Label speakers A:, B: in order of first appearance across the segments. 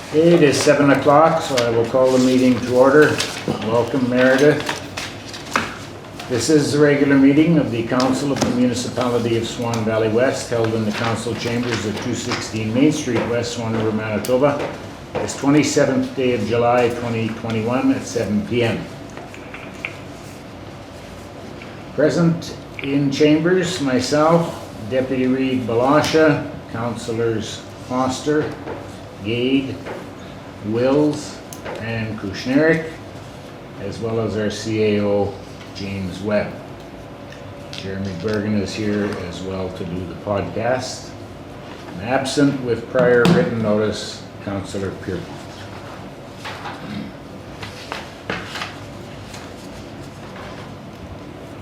A: Okay, it is 7 o'clock, so I will call the meeting to order. Welcome, Meredith. This is the regular meeting of the Council of the Municipality of Swan Valley West, held in the Council Chambers at 216 Main Street, West Swan River, Manitoba. It's 27th day of July 2021 at 7 p.m. Present in chambers, myself, Deputy Reeve Blosha, Councillors Foster, Gade, Wills, and Kushniryk, as well as our CAO, James Webb. Jeremy Bergen is here as well to do the podcast. And absent with prior written notice, Councillor Pierrepont.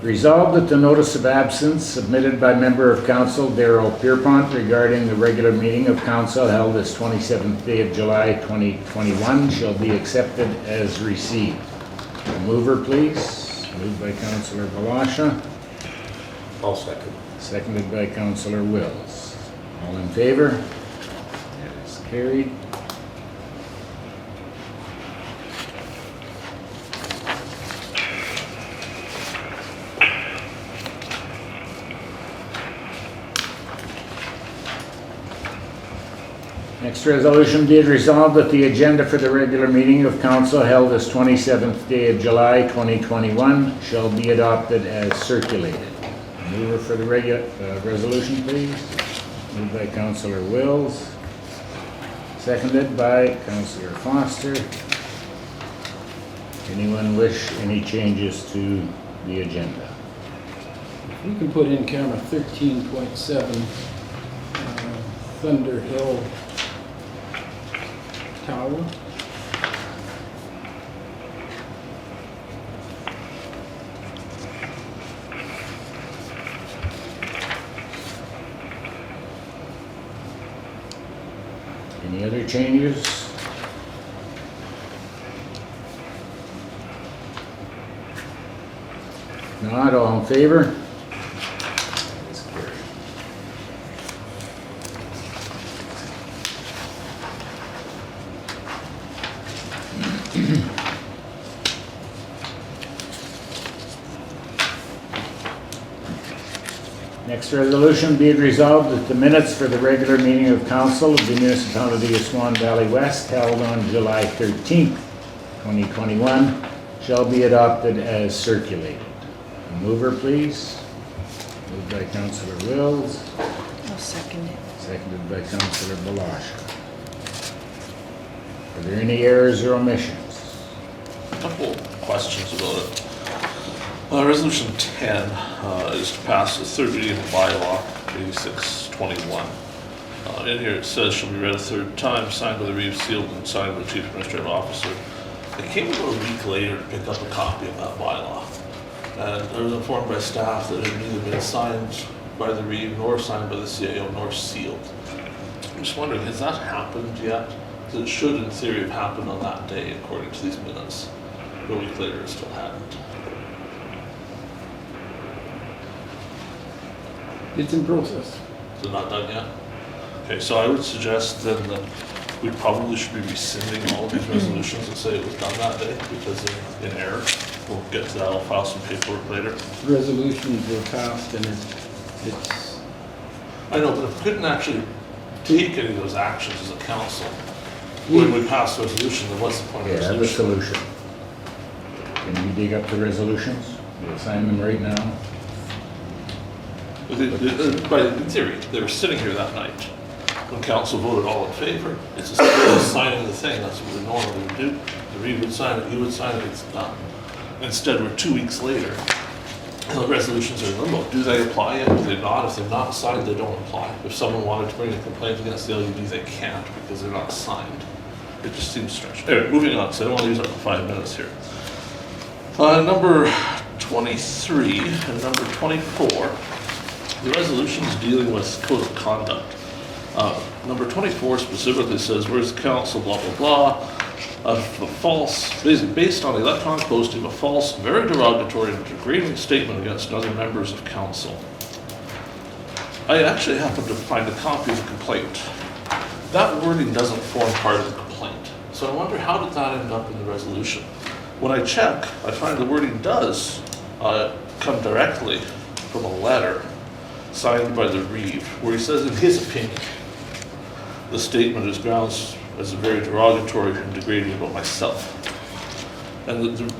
A: Resolved that the notice of absence submitted by Member of Council Darryl Pierrepont regarding the regular meeting of Council held this 27th day of July 2021 shall be accepted as received. A mover, please. Moved by Councillor Blosha.
B: I'll second.
A: Seconded by Councillor Wills. All in favor? That is carried. Next resolution, be it resolved that the agenda for the regular meeting of council held this 27th day of July 2021 shall be adopted as circulated. Mover for the resolution, please. Moved by Councillor Wills. Seconded by Councillor Foster. Anyone wish any changes to the agenda?
C: You can put in camera 13.7 Thunder Hill Tower.
A: Any other changes? Not, all in favor? Next resolution, be it resolved that the minutes for the regular meeting of council of the Municipality of Swan Valley West held on July 13th, 2021 shall be adopted as circulated. A mover, please. Moved by Councillor Wills.
D: I'll second it.
A: Seconded by Councillor Blosha. Are there any errors or omissions?
B: A couple questions about it. Resolution 10 is to pass the third reading of the bylaw, 8621. In here it says shall be read a third time, signed by the Reeve, sealed and signed by the Chief Administrative Officer. I came about a week later to pick up a copy of that bylaw. And I was informed by staff that it had neither been signed by the Reeve, nor signed by the CAO, nor sealed. I'm just wondering, has that happened yet? Because it should, in theory, have happened on that day, according to these minutes. But a week later, it still hadn't.
C: It's in process.
B: Is it not done yet? Okay, so I would suggest then that we probably should be rescinding all of these resolutions and say it was done that day because they're in error. We'll get to that, I'll file some paperwork later.
C: Resolutions were passed and it's
B: I know, but if we couldn't actually take any of those actions as a council, when we pass the resolution, then what's the point of
A: Yeah,
B: the
A: the
B: resolution?
A: solution. Can you dig up the resolutions? We'll sign them right now.
B: But in theory, they were sitting here that night. When council voted all in favor, it's just signing the thing, that's what we normally would do. The Reeve would sign it, you would sign it, it's done. Instead, we're 2 weeks later, and the resolutions are in limbo. Do they apply yet? Do they not? If they're not signed, they don't apply. If someone wanted to bring a complaint against the LUD, they can't because they're not signed. It just seems strange. Anyway, moving on, so I don't want to use up the 5 minutes here. Number 23 and number 24, the resolutions dealing with code of conduct. Number 24 specifically says, whereas the council, blah, blah, blah, of a false, based on electronic posting, a false, very derogatory and degrading statement against other members of council. I actually happened to find a copy of the complaint. That wording doesn't form part of the complaint. So I wonder, how did that end up in the resolution? When I check, I find the wording does come directly from a letter signed by the Reeve, where he says, in his opinion, the statement is grounds as very derogatory and degrading about myself. And the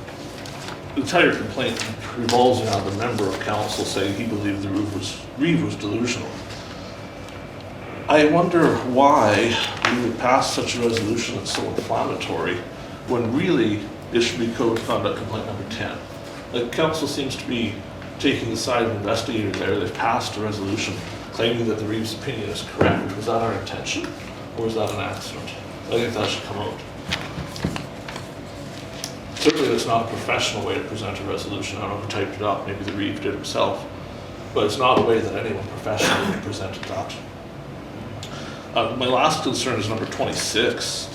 B: entire complaint revolves around a member of council saying he believed the Reeve was delusional. I wonder why we would pass such a resolution that's so inflammatory when really it should be Code of Conduct Complaint number 10. The council seems to be taking the side of investigator there. They've passed a resolution claiming that the Reeve's opinion is correct. Was that our intention, or was that an accident? I think that should come out. Certainly it's not a professional way to present a resolution. I don't know who typed it up, maybe the Reeve did himself, but it's not a way that anyone professionally would have presented that. My last concern is number 26.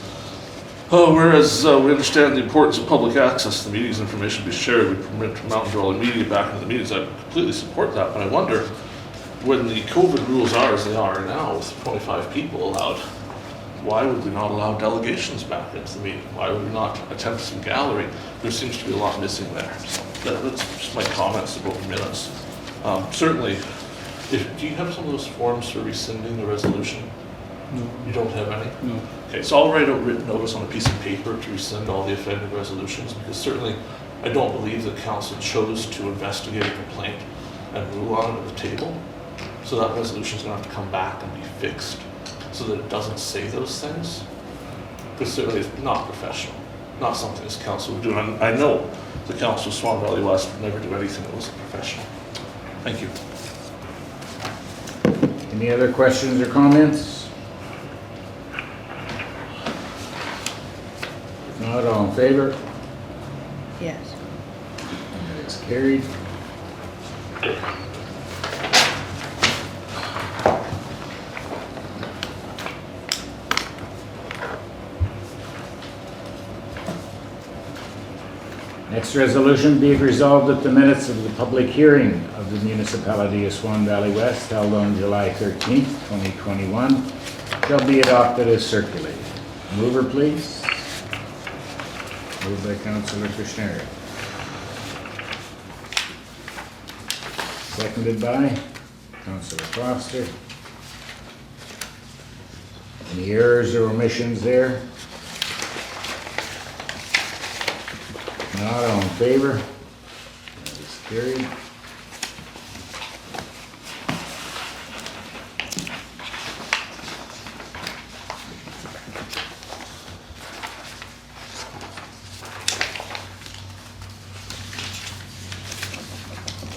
B: Whereas we understand the importance of public access to the meetings, information to be shared, we permit Mountain Dwelling Media back into the meetings. I completely support that, but I wonder, when the COVID rules are as they are now, with 25 people allowed, why would we not allow delegations back into the meeting? Why would we not attempt some gallery? There seems to be a lot missing there. So that's just my comments about the minutes. Certainly, do you have some of those forms for rescinding the resolution?
C: No.
B: You don't have any?
C: No.
B: Okay, so I'll write a written notice on a piece of paper to rescind all the offending resolutions, because certainly I don't believe the council chose to investigate a complaint and rule on it at the table. So that resolution's gonna have to come back and be fixed so that it doesn't say those things. Because certainly it's not professional, not something this council would do. And I know the council of Swan Valley West would never do anything that wasn't professional. Thank you.
A: Any other questions or comments? If not, all in favor?
D: Yes.
A: That is carried. Next resolution, be it resolved that the minutes of the public hearing of the Municipality of Swan Valley West held on July 13th, 2021 shall be adopted as circulated. Mover, please. Moved by Councillor Kushniryk. Seconded by Councillor Foster. Any errors or omissions there? Not all in favor? That is carried.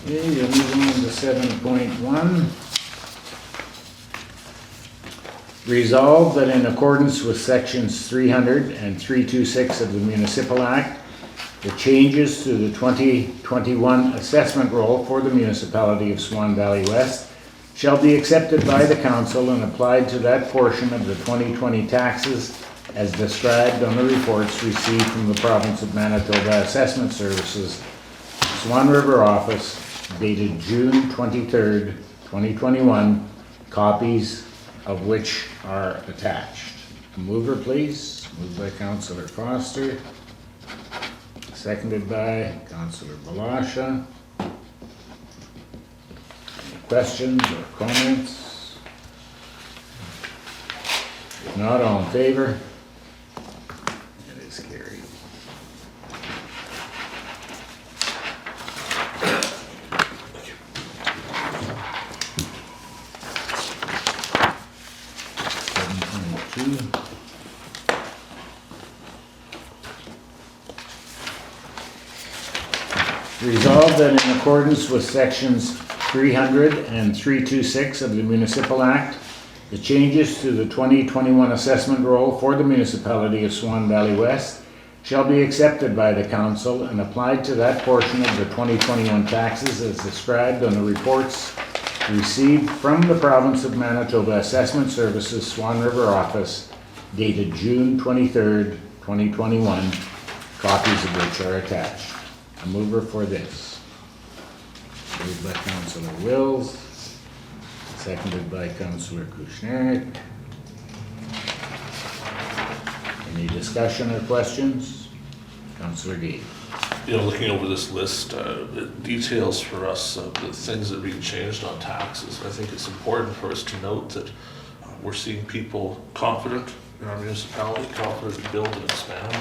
A: Okay, we'll move on to 7.1. Resolved that in accordance with sections 300 and 326 of the Municipal Act, the changes to the 2021 assessment roll for the Municipality of Swan Valley West shall be accepted by the Council and applied to that portion of the 2020 taxes as described on the reports received from the Province of Manitoba Assessment Services, Swan River Office, dated June 23rd, 2021, copies of which are attached. A mover, please. Moved by Councillor Foster. Seconded by Councillor Blosha. Any questions or comments? If not, all in favor? It is carried. Resolved that in accordance with sections 300 and 326 of the Municipal Act, the changes to the 2021 assessment roll for the Municipality of Swan Valley West shall be accepted by the Council and applied to that portion of the 2021 taxes as described on the reports received from the Province of Manitoba Assessment Services Swan River Office dated June 23rd, 2021, copies of which are attached. A mover for this. Moved by Councillor Wills, seconded by Councillor Kushniryk. Any Any discussion or questions? Councillor Gade.
B: You know, looking over this list, it details for us the things that are being changed on taxes. I think it's important for us to note that we're seeing people confident in our municipality, confident to build and expand,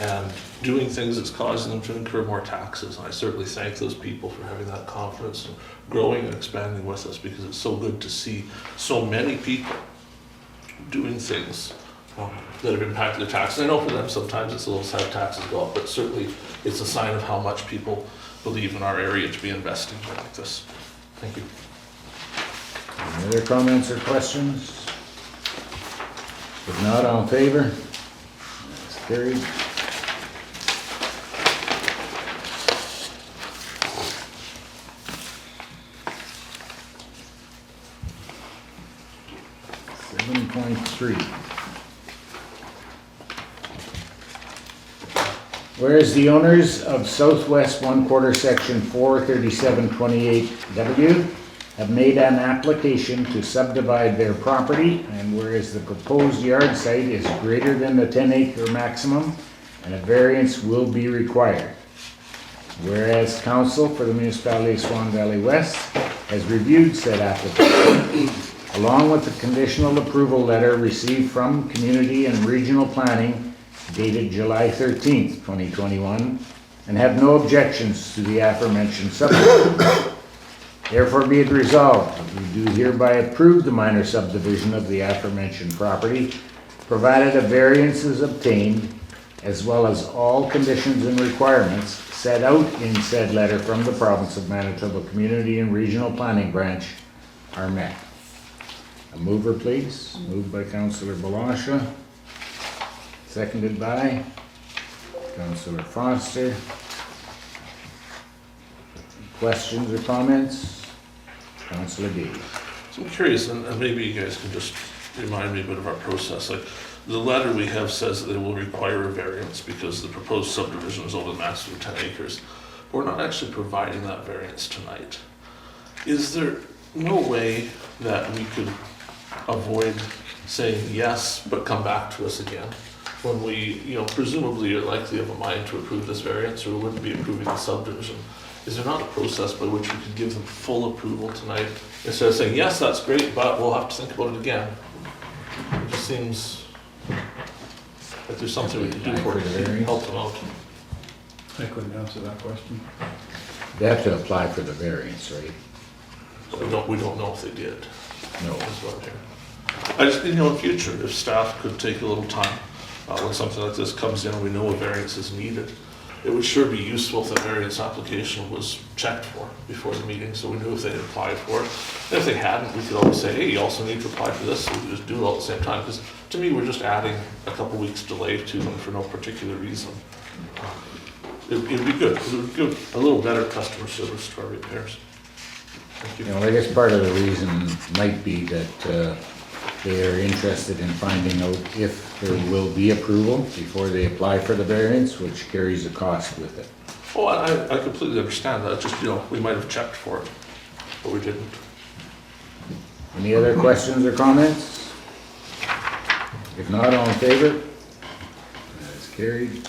B: and doing things that's causing them to incur more taxes. And I certainly thank those people for having that confidence and growing and expanding with us, because it's so good to see so many people doing things that have impacted their taxes. I know for them sometimes it's a little sad taxes go up, but certainly it's a sign of how much people believe in our area to be investing like this. Thank you.
A: Any other comments or questions? If not, all in favor? That's carried. Seven point three. Whereas the owners of Southwest 1/4 Section 43728W have made an application to subdivide their property, and whereas the proposed yard site is greater than the 10-acre maximum, and a variance will be required. Whereas Council for the Municipality of Swan Valley West has reviewed said application, along with the conditional approval letter received from Community and Regional Planning dated July 13th, 2021, and have no objections to the aforementioned subdivision. Therefore be it resolved, that we do hereby approve the minor subdivision of the aforementioned property, provided a variance is obtained, as well as all conditions and requirements set out in said letter from the Province of Manitoba Community and Regional Planning Branch are met. A mover, please. Moved by Councillor Blosha. Seconded by Councillor Foster. Questions or comments? Councillor Gade.
B: So I'm curious, and maybe you guys can just remind me a bit of our process. Like, the letter we have says that they will require a variance because the proposed subdivision is over the maximum 10 acres. We're not actually providing that variance tonight. Is there no way that we could avoid saying yes, but come back to us again? When we, presumably are likely of a mind to approve this variance, or wouldn't be approving the subdivision. Is there not a process by which we could give them full approval tonight, instead of saying, yes, that's great, but we'll have to think about it again? It just seems like there's something we can do for them to help them out.
C: I couldn't answer that question.
A: They have to apply for the variance, right?
B: We don't know if they did.
A: No.
B: Is what I'm hearing. I just, in future, if staff could take a little time, when something like this comes in and we know a variance is needed, it would sure be useful if the variance application was checked for before the meeting, so we knew if they had applied for it. And if they hadn't, we could always say, hey, you also need to apply for this, so we could just do it all at the same time, because to me, we're just adding a couple weeks delay to them for no particular reason. It'd be good, it would give a little better customer service to our repairs. Thank you.
A: I guess part of the reason might be that they are interested in finding out if there will be approval before they apply for the variance, which carries a cost with it.
B: Oh, I completely understand that, just, we might have checked for it, but we didn't.
A: Any other questions or comments? If not, all in favor? That is carried.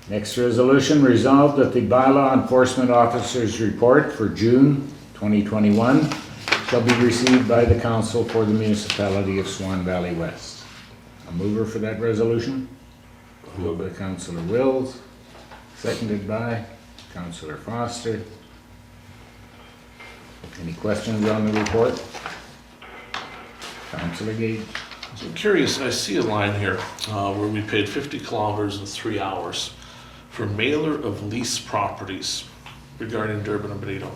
A: Next resolution, resolved that the bylaw enforcement officer's report for June 2021 shall be received by the Council for the Municipality of Swan Valley West. A mover for that resolution? Moved by Councillor Wills, seconded by Councillor Foster. Any questions on the report? Councillor Gade.
B: So I'm curious, I see a line here where we paid 50 kilometers in 3 hours for mailer of lease properties regarding Durban and Benito.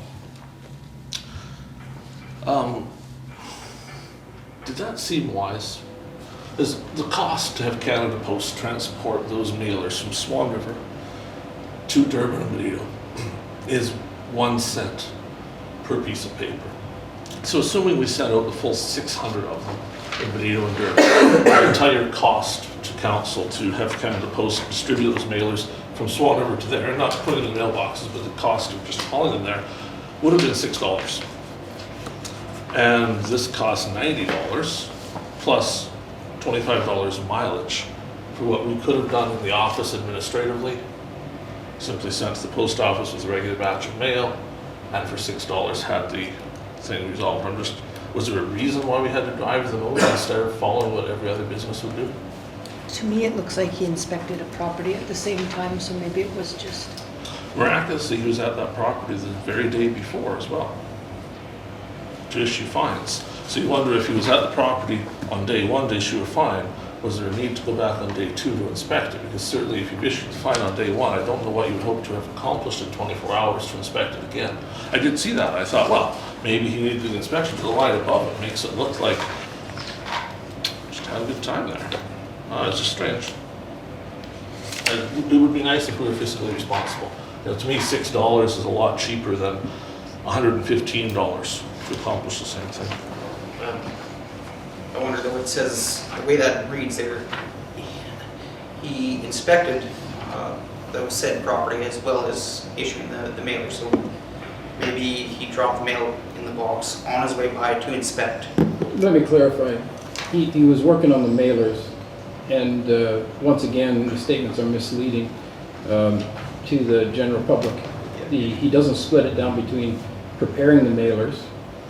B: Did that seem wise? Is the cost to have Canada Post transport those mailers from Swan River to Durban and Benito is 1 cent per piece of paper. So assuming we sent out the full 600 of them in Benito and Durban, our entire cost to council to have Canada Post distribute those mailers from Swan River to there, and not putting them in mailboxes, but the cost of just hauling them there would have been $6. And this cost $90 plus $25 of mileage for what we could have done in the office administratively. Simply sent to the post office with a regular batch of mail, and for $6 had the thing resolved. Was there a reason why we had to drive them over instead of following what every other business would do?
D: To me, it looks like he inspected a property at the same time, so maybe it was just,
B: Miraculously, he was at that property the very day before as well to issue fines. So you wonder if he was at the property on day one to issue a fine, was there a need to go back on day two to inspect it? Because certainly if you issued a fine on day one, I don't know what you would hope to have accomplished in 24 hours to inspect it again. I did see that. I thought, well, maybe he needed the inspection, but the line above it makes it look like just had a good time there. It's just strange. And it would be nice if we were fiscally responsible. You know, to me, $6 is a lot cheaper than $115 to accomplish the same thing.
E: I wonder though, it says, the way that reads there, he inspected the said property as well as issuing the mailer, so maybe he dropped the mail in the box on his way by to inspect.
C: Let me clarify. He was working on the mailers, and once again, the statements are misleading to the general public. He doesn't split it down between preparing the mailers.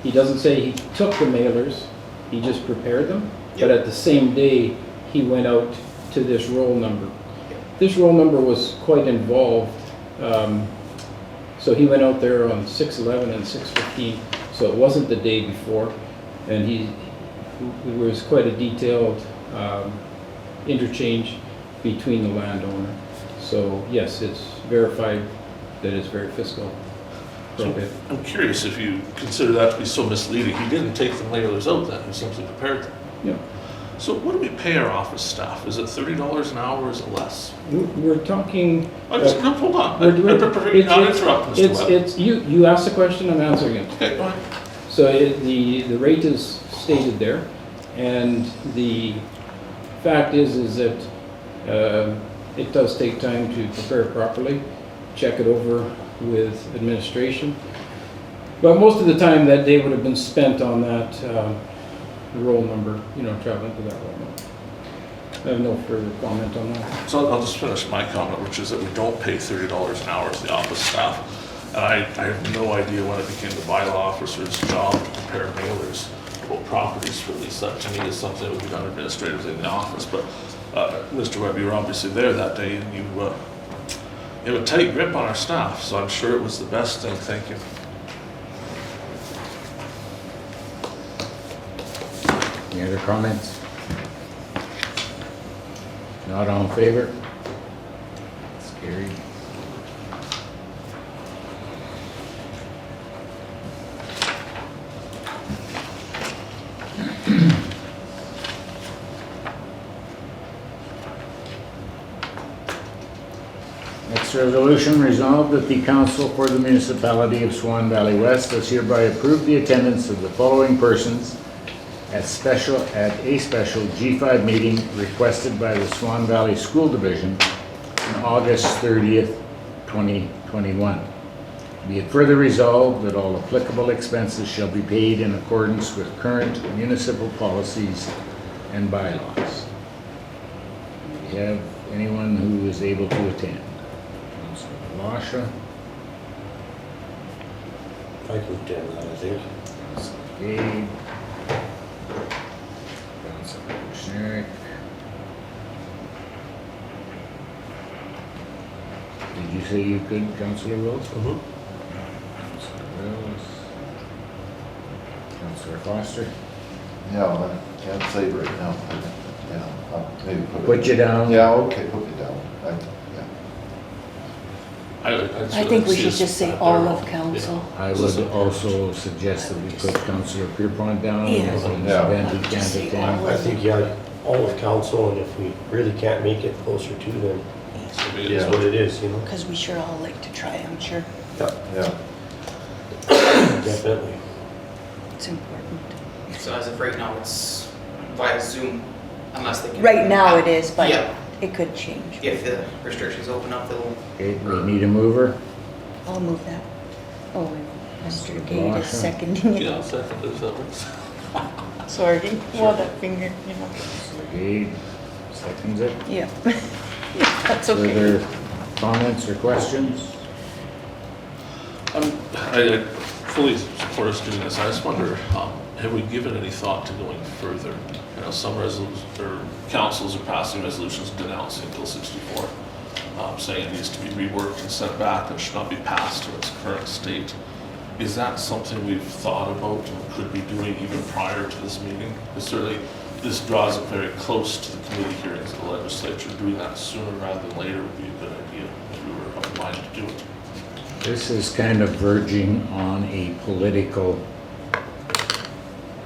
C: He doesn't say he took the mailers, he just prepared them. But at the same day, he went out to this roll number. This roll number was quite involved. So he went out there on 6/11 and 6/15, so it wasn't the day before. And it was quite a detailed interchange between the landowner. So yes, it's verified that it's very fiscal.
B: So I'm curious if you consider that to be so misleading. He didn't take the mailers out then, he simply prepared them.
C: Yeah.
B: So what do we pay our office staff? Is it $30 an hour or is it less?
C: We're talking.
B: No, hold on.
C: We're-
B: I prefer you not interrupt, Mr. Webb.
C: It's, you asked the question, I'm answering it.
B: Okay, go ahead.
C: So the rate is stated there, and the fact is that it does take time to prepare it properly, check it over with administration. But most of the time that day would have been spent on that roll number, traveling to that roll number. I have no further comment on that.
B: So I'll just finish my comment, which is that we don't pay $30 an hour to the office staff. And I have no idea when it became the bylaw officer's job to prepare mailers about properties for lease. That to me is something that would be done administratively in the office. But Mr. Webb, you were obviously there that day, and you have a tight grip on our staff, so I'm sure it was the best thing. Thank you.
A: Any other comments? Not all in favor? It's carried. Next resolution, resolved that the Council for the Municipality of Swan Valley West does hereby approve the attendance of the following persons at a special G5 meeting requested by the Swan Valley School Division on August 30th, 2021. Be it further resolved that all applicable expenses shall be paid in accordance with current municipal policies and bylaws. Do we have anyone who is able to attend? Councillor Blosha,
F: I can attend that, I think.
A: Councillor Gade, Councillor Kushniryk. Did you say you could, Councillor Wills?
F: Mm-hmm.
A: Councillor Wills. Councillor Foster.
G: Yeah, I can't say right now. Yeah, I'll maybe
A: Put you down.
G: Yeah, okay, put me down. Yeah.
D: I think we should just say all of council.
A: I would also suggest that we put Councillor Pierrepont down in
D: Yeah.
A: the
G: Yeah.
A: event he
D: Just
A: can't
D: say
A: attend.
D: all
F: I think, yeah, all of council, and if we really can't make it closer to, then it is
G: Yeah.
F: what it is,
D: Because we sure all like to try, I'm sure.
G: Yeah,
F: Definitely.
D: It's important.
E: So as of right now, it's via Zoom. Unless they can.
D: Right now it is, but
E: Yeah.
D: it could change.
E: If the restrictions open up, they'll,
A: Okay, we need a mover.
D: I'll move that. Oh, and Mr.
A: Councillor
D: Gade
A: Blosha.
D: is seconding it.
B: Yeah, I'll second if that works.
D: Sorry, well, that finger, you know.
A: Councillor Gade seconds it.
D: Yeah. That's okay.
A: Further comments or questions?
B: I fully support us doing this. I just wonder, have we given any thought to going further? You know, some resolutions, or councils are passing resolutions denouncing Bill 64, saying it needs to be reworked and sent back and should not be passed to its current state. Is that something we've thought about and could be doing even prior to this meeting? Because certainly this draws it very close to the committee hearings of the legislature. Doing that sooner rather than later would be a good idea if we were of mind to do it.
A: This is kind of verging on a political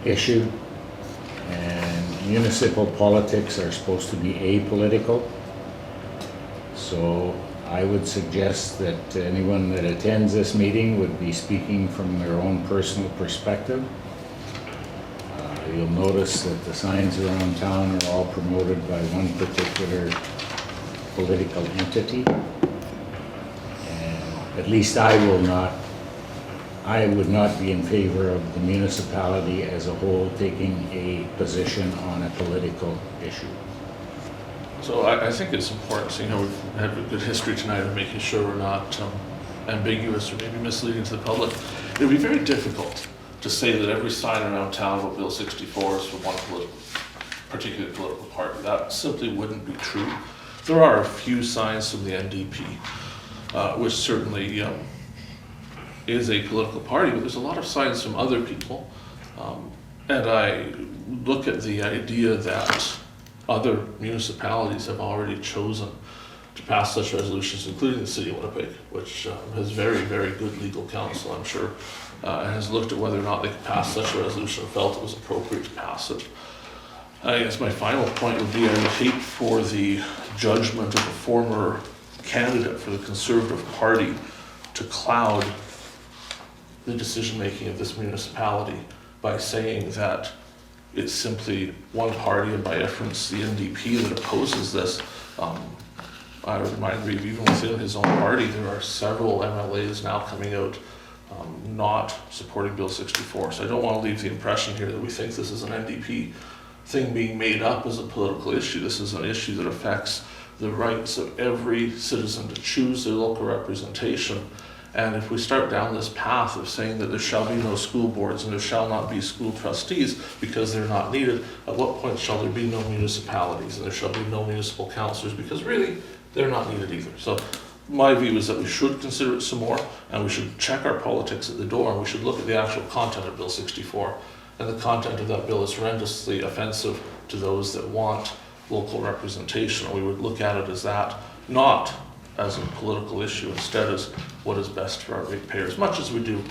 A: issue, and municipal politics are supposed to be apolitical. So I would suggest that anyone that attends this meeting would be speaking from their own personal perspective. You'll notice that the signs around town are all promoted by one particular political entity. And at least I would not be in favor of the municipality as a whole taking a position on a political issue.
B: So I think it's important, seeing how we've had a good history tonight of making sure we're not ambiguous or maybe misleading to the public. It would be very difficult to say that every sign around town about Bill 64 is from one particular political party. That simply wouldn't be true. There are a few signs from the NDP, which certainly is a political party, but there's a lot of signs from other people. And I look at the idea that other municipalities have already chosen to pass such resolutions, including the city of Winnipeg, which has very, very good legal counsel, I'm sure, and has looked at whether or not they could pass such a resolution and felt it was appropriate to pass it. I guess my final point would be I would hate for the judgment of a former candidate for the Conservative Party to cloud the decision-making of this municipality by saying that it's simply one party, and by inference the NDP that opposes this. I would remind Reeve, even within his own party, there are several MLAs now coming out not supporting Bill 64. So I don't want to leave the impression here that we think this is an NDP thing being made up as a political issue. This is an issue that affects the rights of every citizen to choose their local representation. And if we start down this path of saying that there shall be no school boards and there shall not be school trustees because they're not needed, at what point shall there be no municipalities and there shall be no municipal councillors, because really they're not needed either. So my view is that we should consider it some more, and we should check our politics at the door, and we should look at the actual content of Bill 64. And the content of that bill is horrendously offensive to those that want local representation. We would look at it as that, not as a political issue, instead as what is best for our ratepayers, much as we do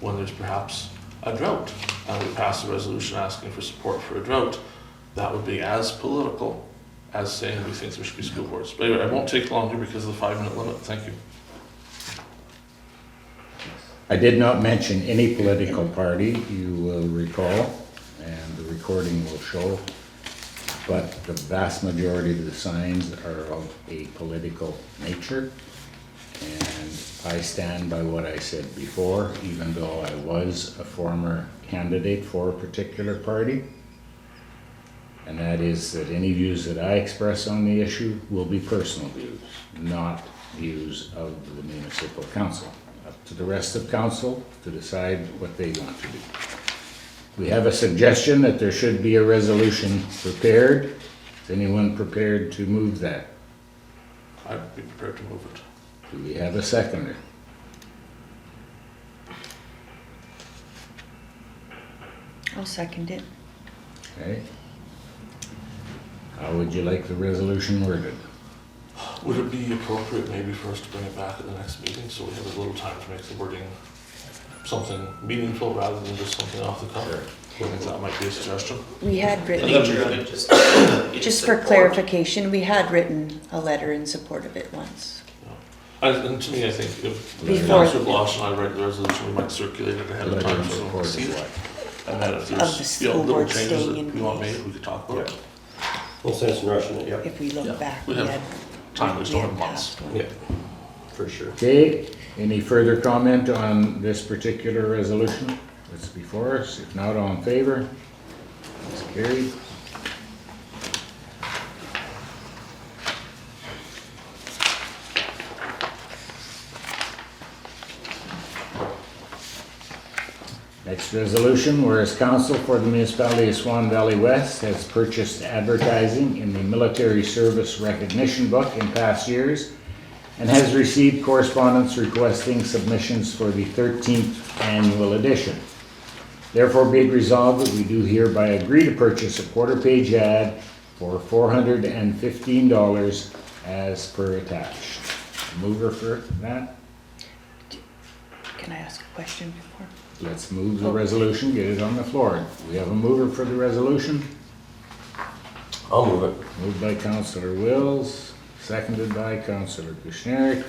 B: when there's perhaps a drought and we pass a resolution asking for support for a drought. That would be as political as saying we think there should be school boards. But anyway, I won't take longer because of the 5-minute limit. Thank you.
A: I did not mention any political party, you will recall, and the recording will show, but the vast majority of the signs are of a political nature. And I stand by what I said before, even though I was a former candidate for a particular party. And that is that any views that I express on the issue will be personal views, not views of the municipal council. Up to the rest of council to decide what they want to do. We have a suggestion that there should be a resolution prepared. Is anyone prepared to move that?
B: I'd be prepared to move it.
A: Do we have a seconder?
D: I'll second it.
A: Okay. How would you like the resolution worded?
B: Would it be appropriate maybe for us to bring it back at the next meeting so we have a little time to make the wording something meaningful rather than just something off the cuff? I think that might be a suggestion.
D: We had
E: the
D: written,
E: nature of it
D: just
E: it's
D: for
E: support.
D: clarification, we had written a letter in support of it once.
B: And to me, I think if
D: Before-
B: Councillor Blosha and I read the resolution, we might circulate it ahead of
A: Letter
B: time
A: in
B: so everyone
A: support
B: can
A: of
B: see it.
A: what?
B: And then if
D: Of the
B: there's
D: school
B: little
D: board
B: changes
D: staying
B: that
D: in
B: we want
D: place.
B: made, we could talk about it.
F: No sense in rushing it, yep.
D: If we
B: Yeah,
D: look back,
B: we
D: we
B: have
D: had.
B: time, there's
D: we
B: no
D: had
B: months.
D: passed one.
F: Yeah, for sure.
A: Okay, any further comment on this particular resolution that's before us? If not, all in favor? It's carried. Next resolution, whereas council for the Municipality of Swan Valley West has purchased advertising in the Military Service Recognition Book in past years and has received correspondence requesting submissions for the 13th annual edition. Therefore be it resolved that we do hereby agree to purchase a quarter-page ad for $415 as per attached. Mover for that?
D: Can I ask a question before?
A: Let's move the resolution, get it on the floor. We have a mover for the resolution,
F: I'll move it.
A: moved by Councillor Wills, seconded by Councillor Kushniryk.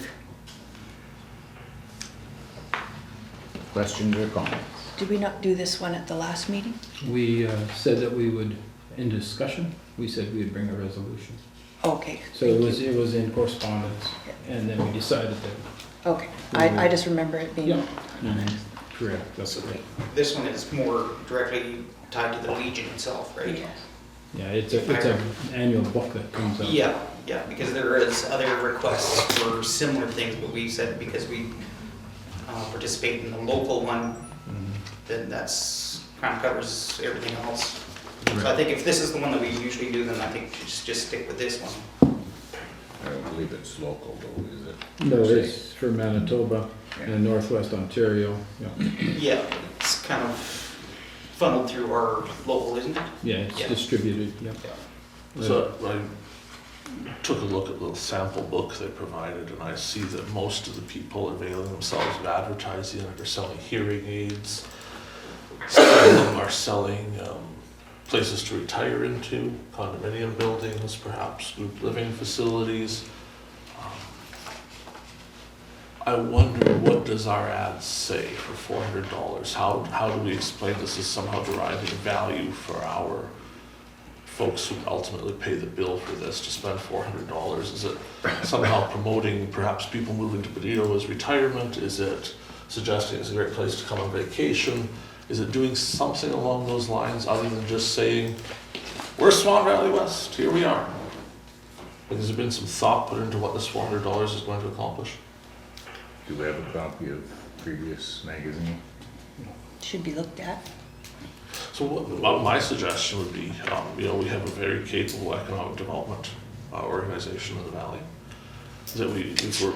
A: Questions or comments?
D: Did we not do this one at the last meeting?
C: We said that we would, in discussion, we said we would bring a resolution.
D: Okay.
C: So it was in correspondence, and then we decided that,
D: Okay, I just remember it being.
C: yeah. Correct, that's right.
E: This one is more directly tied to the Legion itself, right?
D: Yes.
C: Yeah, it's an annual book that comes out.
E: Yeah, because there is other requests for similar things, but we said because we participate in the local one, then that's, kind of covers everything else. So I think if this is the one that we usually do, then I think we should just stick with this one.
A: I don't believe it's local though, is it?
C: No, it's for Manitoba and Northwest Ontario, yeah.
E: Yeah, it's kind of funneled through our local, isn't it?
C: Yeah, it's
E: Yeah.
C: distributed, yeah.
B: So I took a look at the sample book they provided, and I see that most of the people availing themselves of advertising are selling hearing aids. Some of them are selling places to retire into, condominium buildings, perhaps group living facilities. I wonder, what does our ad say for $400? How do we explain this as somehow deriving value for our folks who ultimately pay the bill for this to spend $400? Is it somehow promoting perhaps people moving to Benito as retirement? Is it suggesting it's a great place to come on vacation? Is it doing something along those lines other than just saying, we're Swan Valley West, here we are? Has there been some thought put into what this $400 is going to accomplish?
A: Do we have a copy of previous magazine?
D: Should be looked at.
B: So what my suggestion would be, we have a very capable economic development organization in the valley, that if we're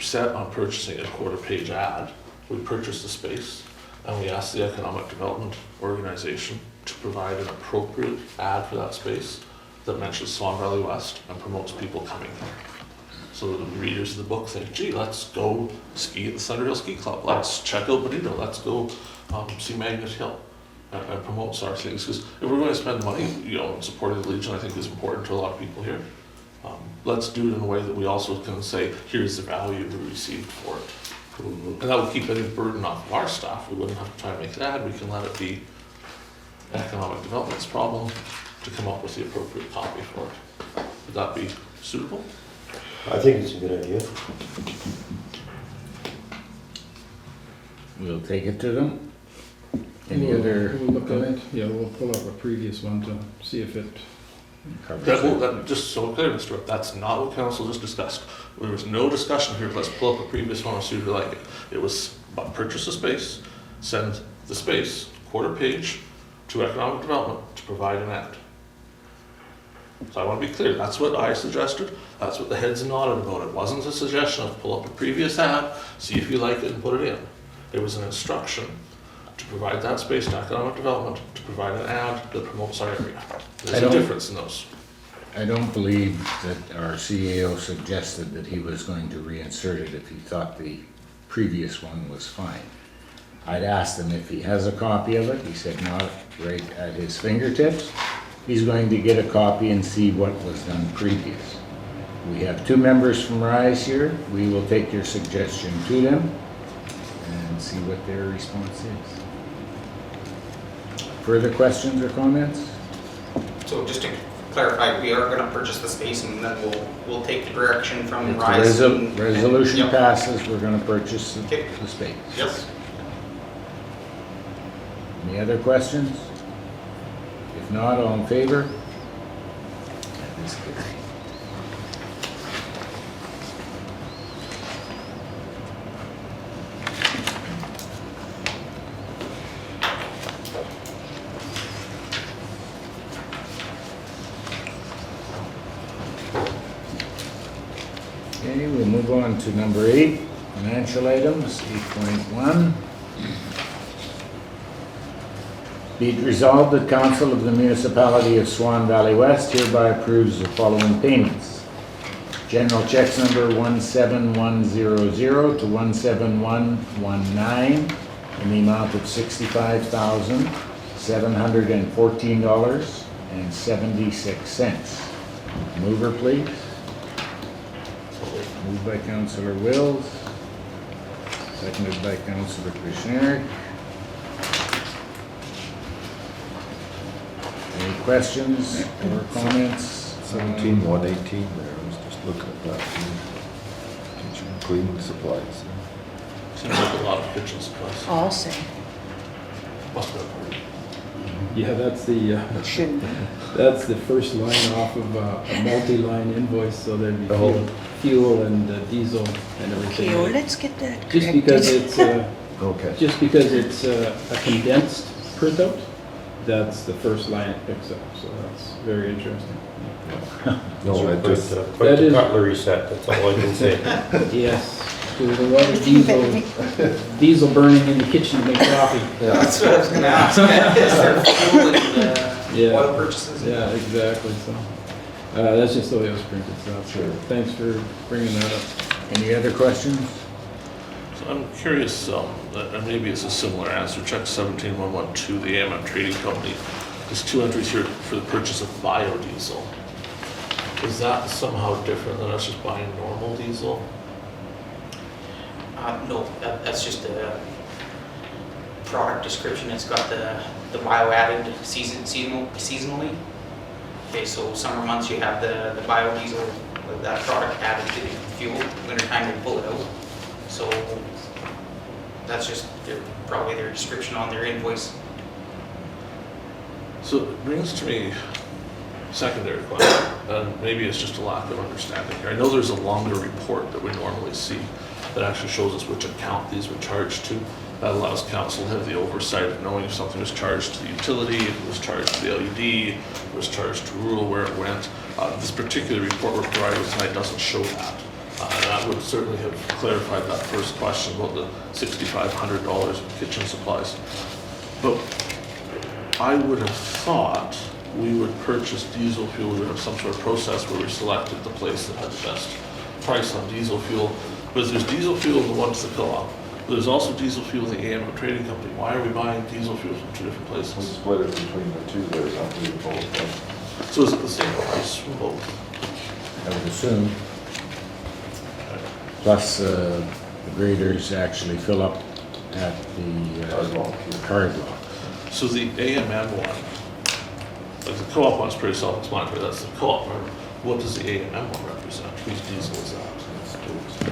B: set on purchasing a quarter-page ad, we purchase the space, and we ask the economic development organization to provide an appropriate ad for that space that mentions Swan Valley West and promotes people coming here. So the readers of the book think, gee, let's go ski at the Thunder Hill Ski Club, let's check out Benito, let's go see Magnet Hill, and promotes our things. Because if we're going to spend money, in supporting the Legion, I think is important to a lot of people here. Let's do it in a way that we also can say, here's the value we received for it. And that would keep any burden off of our staff. We wouldn't have to try and make an ad. We can let it be economic development's problem to come up with the appropriate copy for it. Would that be suitable?
F: I think it's a good idea.
A: We'll take it to them. Any
C: We'll
A: other
C: look at it,
A: comment?
C: yeah, we'll pull up a previous one to see if it,
A: Covers
B: That,
A: it.
B: that, just so clear, Mr. Webb, that's not what council just discussed. There was no discussion here, let's pull up a previous one and see if we like it. It was purchase a space, send the space, quarter page, to economic development to provide an ad. So I want to be clear, that's what I suggested, that's what the heads nodded about. It wasn't a suggestion of pull up a previous ad, see if you like it and put it in. It was an instruction to provide that space to economic development, to provide an ad that promotes our area. There's a difference in those.
A: I don't believe that our CEO suggested that he was going to reinsert it if he thought the previous one was fine. I'd asked him if he has a copy of it. He said not right at his fingertips. He's going to get a copy and see what was done previous. We have two members from RISE here. We will take your suggestion to them and see what their response is. Further questions or comments?
E: So just to clarify, we are gonna purchase the space and then we'll take the direction from
A: If the
E: Rise. and-
A: resolution
E: Yep.
A: passes, we're gonna purchase
E: Okay.
A: the space.
E: Yep.
A: Any other questions? If not, all in favor? That is carried. Okay, we'll move on to number 8, financial items, 8.1. Be it resolved that Council of the Municipality of Swan Valley West hereby approves the following payments. General checks number 17100 to 17119 in the amount of $65,714.76. Mover, please. Moved by Councillor Wills, seconded by Councillor Kushniryk. Any questions or comments?
G: 17,118 there, I was just looking at that. Kitchen cleaning supplies.
B: Seems like a lot of kitchen supplies.
D: I'll say,
B: Must have been a party.
C: Yeah, that's the,
D: it shouldn't be.
C: that's the first line off of a multi-line invoice, so there'd be
G: Oh.
C: fuel and diesel and
D: Okay, well,
C: everything.
D: let's get that
C: Just because
D: corrected.
C: it's,
G: Okay.
C: just because it's a condensed printout, that's the first line it picks up, so that's very interesting.
G: No, I just,
C: That
F: Quite the
C: is-
F: cutlery set, that's all I can say.
C: Yes, there's a lot of diesel burning in the kitchen to make coffee.
G: yeah,
E: That's what I was gonna ask. Is there fuel and
C: Yeah.
E: oil purchases?
C: Yeah, exactly, so, that's just the way it was printed, so,
G: Sure.
C: thanks for bringing that up.
A: Any other questions?
B: So I'm curious, and maybe it's a similar answer, check 17112, the AMM Trading Company. There's 2 entries here for the purchase of biodiesel. Is that somehow different than us just buying normal diesel?
E: No, that's just a product description. It's got the bio added seasonally. Okay, so summer months you have the biodiesel, with that product added to the fuel. Wintertime they pull it out. So that's just probably their description on their invoice.
B: So it brings to me secondary question, and maybe it's just a lack of understanding here. I know there's a longer report that we normally see that actually shows us which account these were charged to. That allows council to have the oversight of knowing if something was charged to the utility, if it was charged to the LED, if it was charged to rural, where it went. This particular report we're providing tonight doesn't show that. And that would certainly have clarified that first question about the $6,500 of kitchen supplies. But I would have thought we would purchase diesel fuel, we would have some sort of process where we selected the place that had the best price on diesel fuel. But there's diesel fuel in the one to the co-op. There's also diesel fuel in the AMM Trading Company. Why are we buying diesel fuel from 2 different
G: we
B: places?
G: split it between the two there, not the both.
B: So is it the same price from both?
A: I would assume. Plus, the graders actually fill up at the card lock.
B: So the AMM one, like the co-op one's pretty self-explanatory, that's the co-op one. What does the AMM one represent? Whose diesel is that?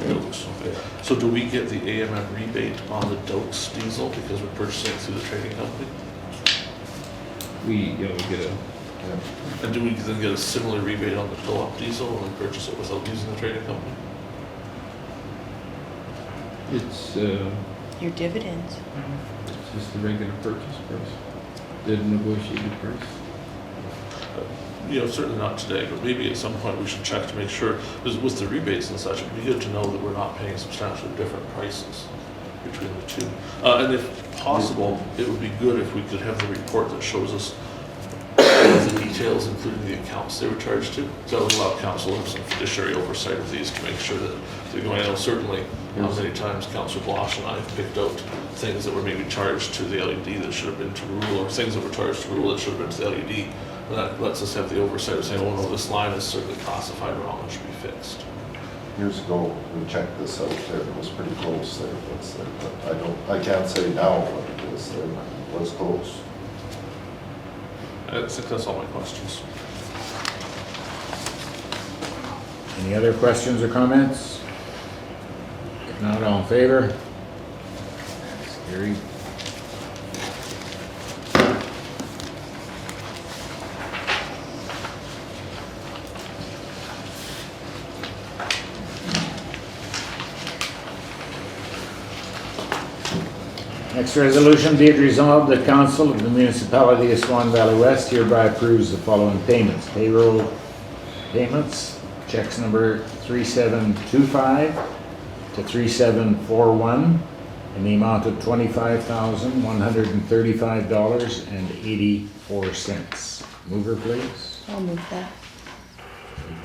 B: Dokes, okay. So do we get the AMM rebate on the Dokes diesel because we're purchasing it through the trading company?
C: We get a,
B: And do we then get a similar rebate on the co-op diesel when we purchase it without using the trading company?
C: it's
D: Your dividends.
C: just the regular purchase price, the negotiated price.
B: You know, certainly not today, but maybe at some point we should check to make sure, because with the rebates and such, it'd be good to know that we're not paying substantially different prices between the two. And if possible, it would be good if we could have the report that shows us the details, including the accounts they were charged to. So that would allow council to have some fiduciary oversight of these to make sure that they're going out. Certainly, how many times Councillor Blosha and I have picked out things that were maybe charged to the LED that should have been to rural, or things that were charged to rural that should have been to the LED. And that lets us have the oversight of saying, oh no, this line is certainly classified wrong, it should be fixed.
G: Years ago, we checked this out there, it was pretty close there, but I can't say now what it is there, but it was close.
B: I think that's all my questions.
A: Any other questions or comments? If not, all in favor? That's carried. Next resolution, be it resolved, the Council of the Municipality of Swan Valley West hereby approves the following payments. Payroll payments, checks number 3725 to 3741 in the amount of $25,135.84. Mover, please.
D: I'll move that.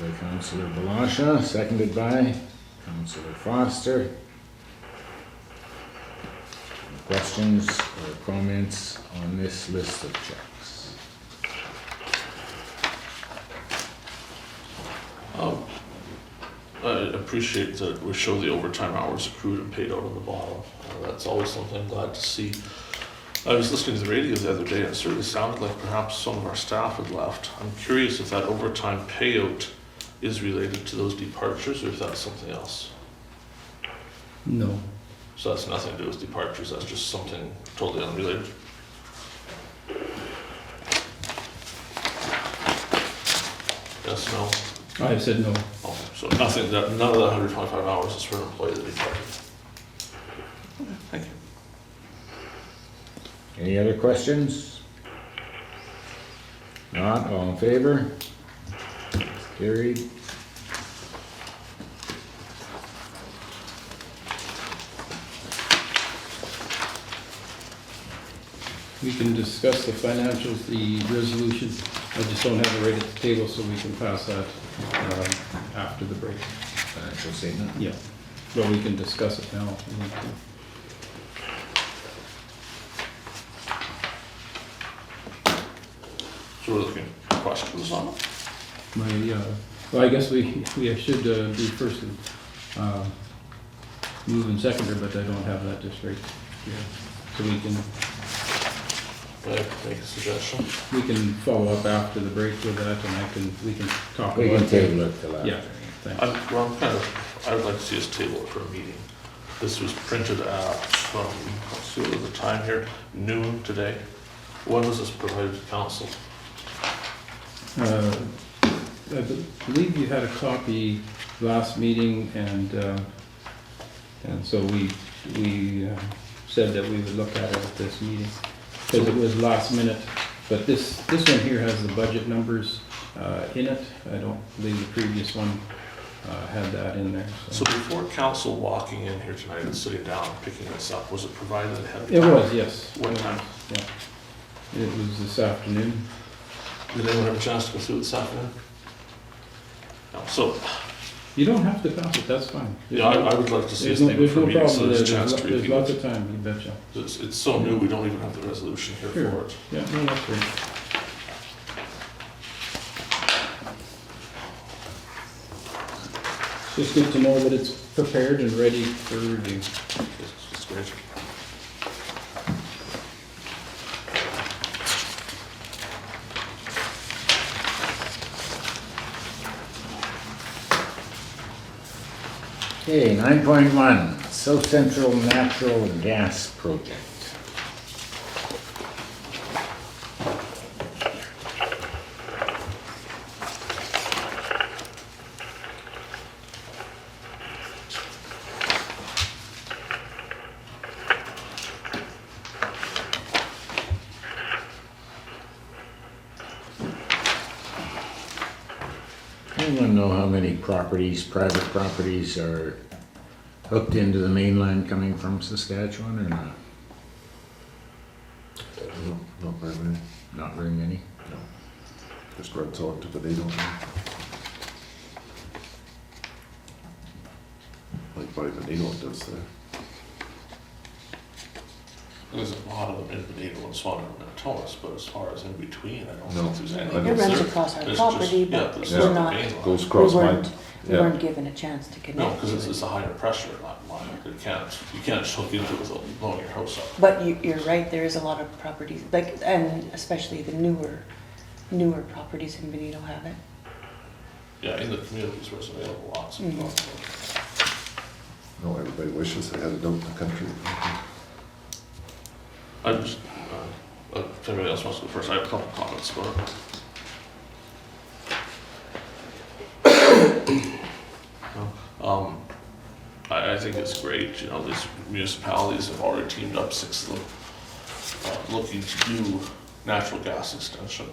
A: Moved by Councillor Blosha, seconded by Councillor Foster. Questions or comments on this list of checks?
B: I appreciate that we show the overtime hours accrued and paid out on the bottom. That's always something I'm glad to see. I was listening to the radio the other day and it certainly sounded like perhaps some of our staff had left. I'm curious if that overtime payout is related to those departures or if that's something else.
C: No.
B: So that's nothing to do with departures, that's just something totally unrelated. Yes, no?
C: I said no.
B: Oh, so nothing, none of that 125 hours is for an employee that departed. Thank you.
A: Any other questions? Not, all in favor? Carried.
C: We can discuss the financials, the resolution. I just don't have it right at the table, so we can pass that after the break.
A: Financial statement.
C: Yeah, but we can discuss it now if we need to.
B: So we're looking at questions on it?
C: Well, I guess we should do first move and seconder, but I don't have that just right here. So we can
B: May I make a suggestion?
C: follow up after the break with that, and we can talk
A: We
C: about
A: can
C: it.
A: table it till after.
C: Yeah, thanks.
B: I would like to see us table it for a meeting. This was printed at, let's see what was the time here, noon today. When was this provided to council?
C: I believe you had a copy last meeting, and so we said that we would look at it at this meeting, because it was last minute. But this one here has the budget numbers in it. I don't believe the previous one had that in there.
B: So before council walking in here tonight and sitting down and picking this up, was it provided ahead of time?
C: It was, yes.
B: What time?
C: Yeah. It was this afternoon.
B: Did anyone have a chance to go through it this afternoon? No, so,
C: You don't have to pass it, that's fine.
B: yeah, I would like to see us
C: There's
B: maybe for a
C: no
B: meeting so
C: problem
B: there's
C: there.
B: a chance to
C: There's
B: review
C: lots
B: it.
C: of time, you betcha.
B: It's so new, we don't even have the resolution here
C: Sure.
B: for it.
C: Yeah, no, that's great. It's just good to know that it's prepared and ready for review.
B: It's great.
A: Okay, 9.1, South Central Natural Gas Project. Anyone know how many private properties are hooked into the main line coming from Saskatchewan or not?
G: No, not very many.
A: Not very many.
G: Just runs on to the needle. Like by the needle it does there.
B: There's a lot of them in Benito and Swan and Manitoba, but as far as in between, I don't
G: No.
B: think there's any.
G: I
D: It
G: don't
D: runs
G: see-
D: across our
B: There's just-
D: property,
B: yeah,
D: but
B: there's
D: we're
B: just the
D: not,
B: main line.
G: Goes
D: we
G: across mine.
D: weren't, we
G: Yeah.
D: weren't given a chance to
B: No,
D: connect
B: because
D: to
B: it's
D: it.
B: a higher pressure in that line, you can't just hook into it without blowing your house up.
D: But you're right, there is a lot of properties, like, and especially the newer properties in Benito have it.
B: Yeah, in the communities where it's available, lots of
G: No, everybody wishes they had it out in the country.
B: I just, if anybody else wants to go first, I have a couple comments about it. I think it's great, you know, these municipalities have already teamed up, 6 of them, looking to do natural gas extension.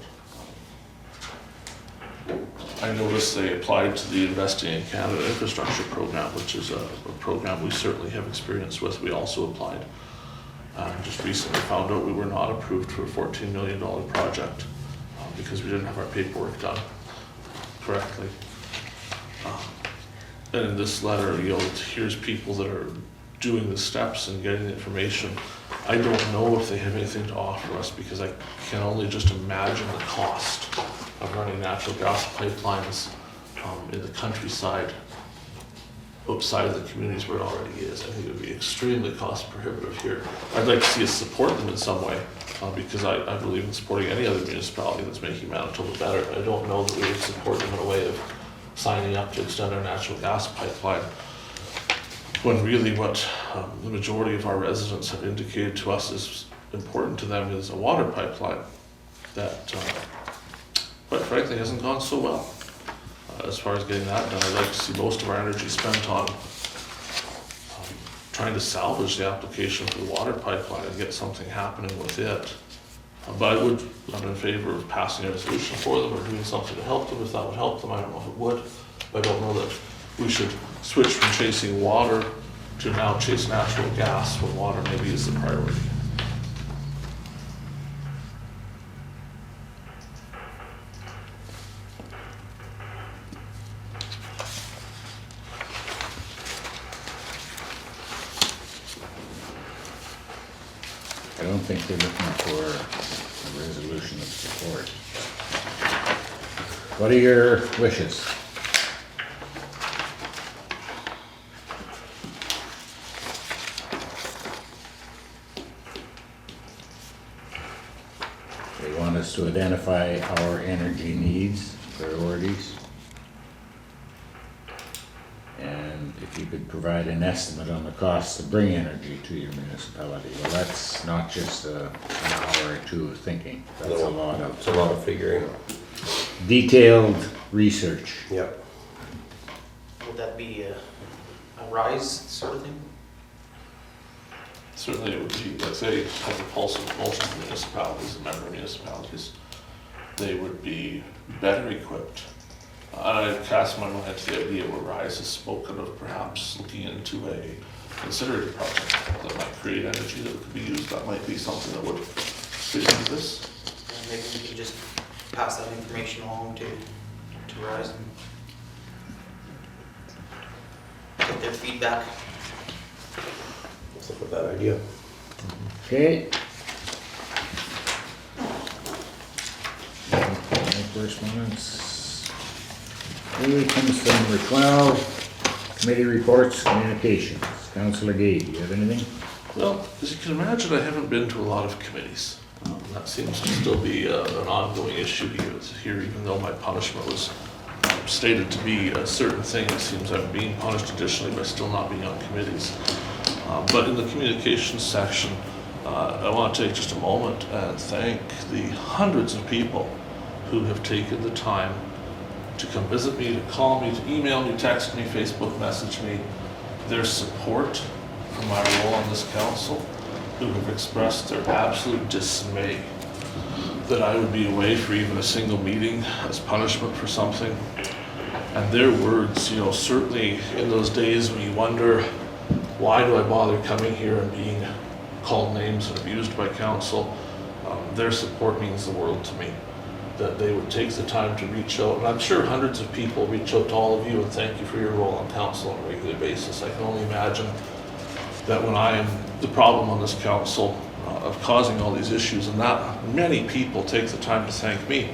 B: I noticed they applied to the Investing in Canada Infrastructure Program, which is a program we certainly have experience with. We also applied. Just recently found out we were not approved for a $14 million project because we didn't have our paperwork done correctly. And in this letter, you know, here's people that are doing the steps and getting the information. I don't know if they have anything to offer us because I can only just imagine the cost of running natural gas pipelines in the countryside, outside of the communities where it already is. I think it would be extremely cost prohibitive here. I'd like to see us support them in some way because I believe in supporting any other municipality that's making Manitoba better. I don't know that we would support them in a way of signing up to extend our natural gas pipeline, when really what the majority of our residents have indicated to us is important to them is a water pipeline that, quite frankly, hasn't gone so well. As far as getting that done, I'd like to see most of our energy spent on trying to salvage the application for the water pipeline and get something happening with it. But I'm in favor of passing a resolution for them or doing something to help them if that would help them. I don't know if it would. But I don't know that we should switch from chasing water to now chase natural gas when water maybe is the priority.
A: I don't think they're looking for a resolution of support. What are your wishes? They want us to identify our energy needs, priorities. And if you could provide an estimate on the cost to bring energy to your municipality. Well, that's not just an hour or two of thinking. That's
F: No,
A: a lot of
F: It's a lot of figuring.
A: detailed research.
F: Yep.
E: Would that be a rise sort of thing?
B: Certainly it would be, let's say, have the pulse of most of the municipalities and member municipalities. They would be better equipped. I cast my mind to the idea where Rise has spoken of perhaps looking into a incinerator project that might create energy that could be used. That might be something that would fit into this.
E: And maybe we can just pass that information along to Rise and get their feedback.
F: That's not a bad idea.
A: Okay. No correspondence. Okay, comes from number 12, committee reports, communications. Councillor Gade, do you have anything?
B: Well, as you can imagine, I haven't been to a lot of committees. That seems to still be an ongoing issue here, even though my punishment was stated to be a certain thing. It seems I'm being punished additionally by still not being on committees. But in the communications section, I want to take just a moment and thank the hundreds of people who have taken the time to come visit me, to call me, to email me, text me, Facebook message me, their support for my role on this council, who have expressed their absolute dismay that I would be away for even a single meeting as punishment for something. And their words, you know, certainly in those days when you wonder, why do I bother coming here and being called names and abused by council, their support means the world to me. That they would take the time to reach out, and I'm sure hundreds of people reach out to all of you and thank you for your role on council on a regular basis. I can only imagine that when I am the problem on this council of causing all these issues, and that many people take the time to thank me,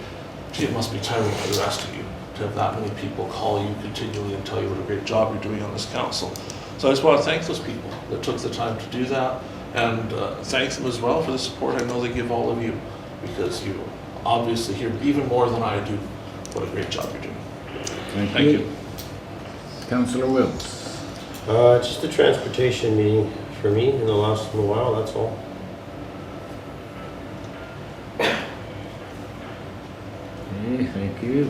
B: gee, it must be tiring for the rest of you to have that many people call you continually and tell you what a great job you're doing on this council. So I just want to thank those people that took the time to do that, and thank them as well for the support I know they give all of you, because you obviously hear even more than I do what a great job you're doing.
A: Thank you. Councillor Wills.
F: Just a transportation meeting for me in the last little while, that's all.
A: Okay, thank you.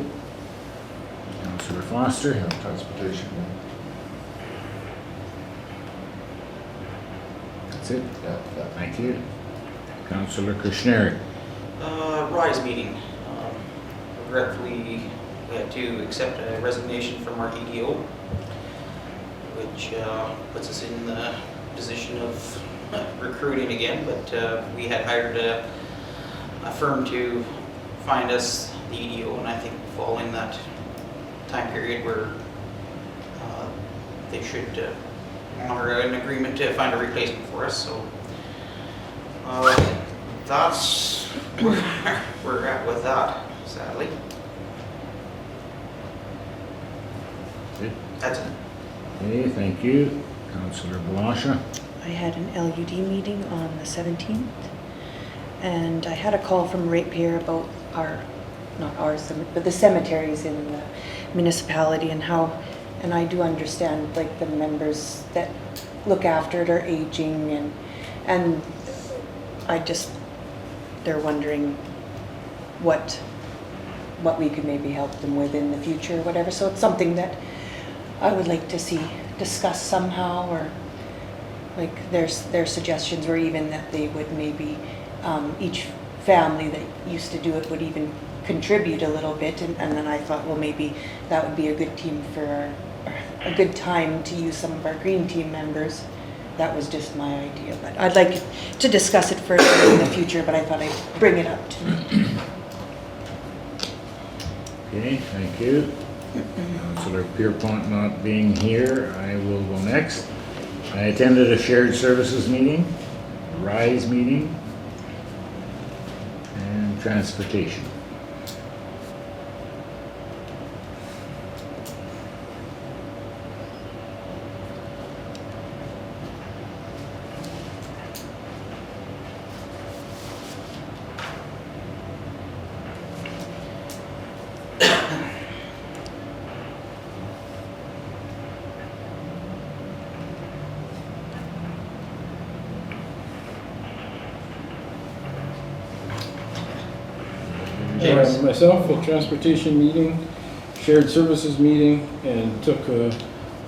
A: Councillor Foster.
G: Transportation,
A: That's it.
G: yeah.
A: Thank you. Councillor Kushniryk.
E: Rise meeting. Regretfully, we had to accept a resignation from our EDO, which puts us in the position of recruiting again, but we had hired a firm to find us the EDO, and I think following that time period where they should honor an agreement to find a replacement for us, so that's where we're at with that, sadly.
A: Good.
E: That's it.
A: Okay, thank you. Councillor Blosha.
D: I had an LUD meeting on the 17th, and I had a call from ratepayer about not ours, but the cemeteries in the municipality and how, and I do understand, like, the members that look after it are aging, and they're wondering what we could maybe help them with in the future or whatever, so it's something that I would like to see discussed somehow, or like their suggestions were even that they would maybe, each family that used to do it would even contribute a little bit, and then I thought, well, maybe that would be a good a good time to use some of our green team members. That was just my idea, but I'd like to discuss it further in the future, but I thought I'd bring it up too.
A: Okay, thank you. Councillor Pierrepont not being here, I will go next. I attended a shared services meeting, a RISE meeting, and transportation.
E: James.
C: Myself, a transportation meeting, shared services meeting, and took a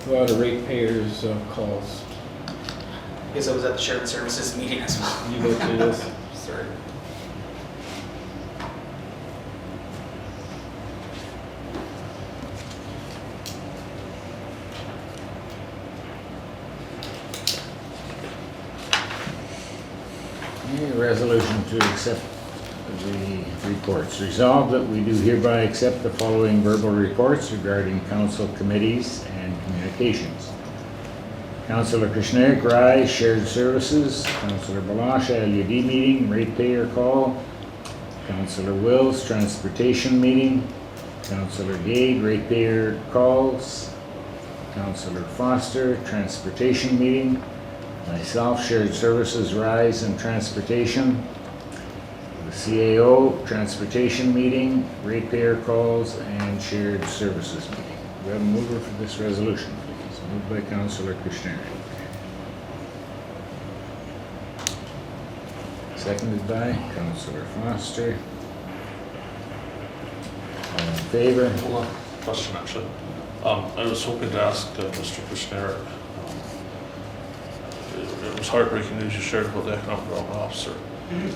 C: lot of ratepayers' calls.
E: Because I was at the shared services meeting as well.
C: You bet you this.
E: Sorry.
A: Okay, resolution to accept the reports. Resolved that we do hereby accept the following verbal reports regarding council committees and communications. Councillor Kushniryk, RISE, Shared Services. Councillor Blosha, LUD meeting, ratepayer call. Councillor Wills, Transportation meeting. Councillor Gade, ratepayer calls. Councillor Foster, Transportation meeting. Myself, Shared Services, RISE, and Transportation. The CAO, Transportation meeting, ratepayer calls, and Shared Services meeting. We have a mover for this resolution, please. Moved by Councillor Kushniryk. Seconded by Councillor Foster. All in favor?
B: Hold on, question actually. I was hoping to ask Mr. Kushniryk, it was heartbreaking news you shared about the economic development officer.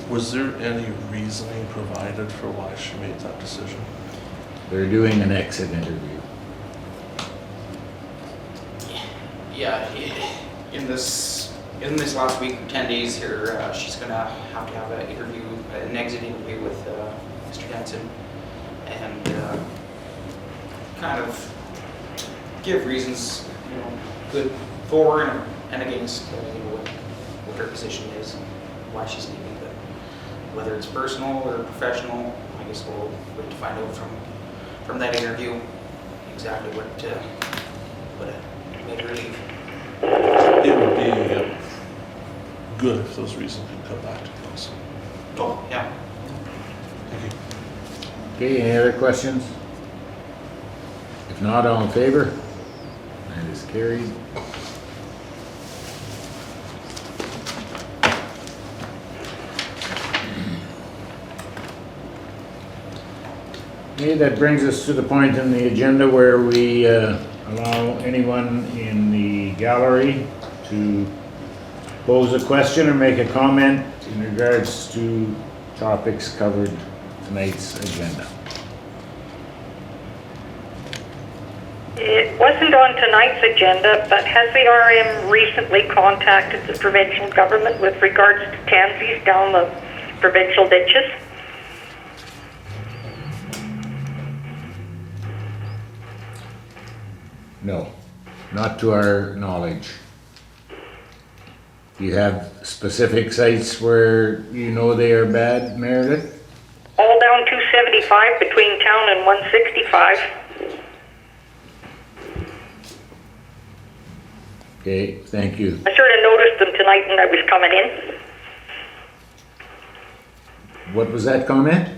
B: Was there any reasoning provided for why she made that decision?
A: They're doing an exit interview.
E: Yeah, in this last week, 10 days here, she's gonna have to have an interview, an exit interview with Mr. Denson, and kind of give reasons, good for and against, what her position is, and why she's leaving. But whether it's personal or professional, I guess we'll wait to find out from that interview exactly what made her leave.
B: It would be good if those reasons could come back to council.
E: Oh, yeah.
B: Thank you.
A: Okay, any other questions? If not, all in favor? That is carried. Okay, that brings us to the point in the agenda where we allow anyone in the gallery to pose a question or make a comment in regards to topics covered in tonight's agenda.
H: It wasn't on tonight's agenda, but has the RM recently contacted the provincial government with regards to tansies down the provincial ditches?
A: No, not to our knowledge. Do you have specific sites where you know they are bad, Meredith?
H: All down 275 between town and 165.
A: Okay, thank you.
H: I sort of noticed them tonight when I was coming in.
A: What was that comment?